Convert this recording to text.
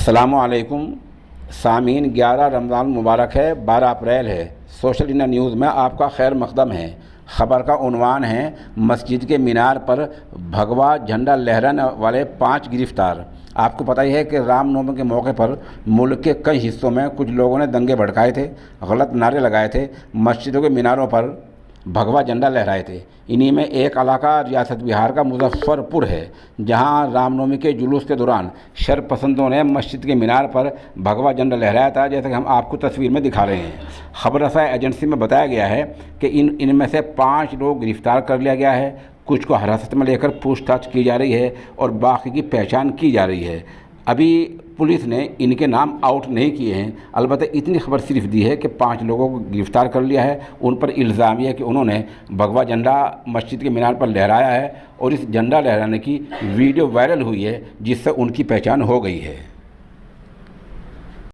अस्सलामुअलैकुम सामीन, 11 रमज़ान मुबारक है। 12 अप्रैल है। सोशल इंडिया न्यूज़ में आपका खैर मकदम है। ख़बर का उन्वान है, मस्जिद के मीनार पर भगवा झंडा लहराने वाले 5 गिरफ्तार। आपको पता ही है कि रामनवमी के मौके पर मुल्क के कई हिस्सों में कुछ लोगों ने दंगे भड़काए थे, गलत नारे लगाए थे, मस्जिदों के मीनारों पर भगवा झंडा लहराए थे। इन्हीं में एक इलाका रियासत बिहार का मुजफ्फरपुर है, जहां रामनवमी के जुलूस के दौरान शरपसंदों ने मस्जिद के मीनार पर भगवा झंडा लहराया था, जैसे कि हम आपको तस्वीर में दिखा रहे हैं। खबर रसाई एजेंसी में बताया गया है कि इनमें से 5 लोग गिरफ्तार कर लिया गया है। कुछ को हिरासत में लेकर पूछताछ की जा रही है और बाकी की पहचान की जा रही है। अभी पुलिस ने इनके नाम आउट नहीं किए हैं, अलबत्ता इतनी खबर सिर्फ दी है कि 5 लोगों को गिरफ़्तार कर लिया है। उन पर इल्ज़ाम यह है कि उन्होंने भगवा झंडा मस्जिद के मीनार पर लहराया है और इस झंडा लहराने की वीडियो वायरल हुई है, जिससे उनकी पहचान हो गई है।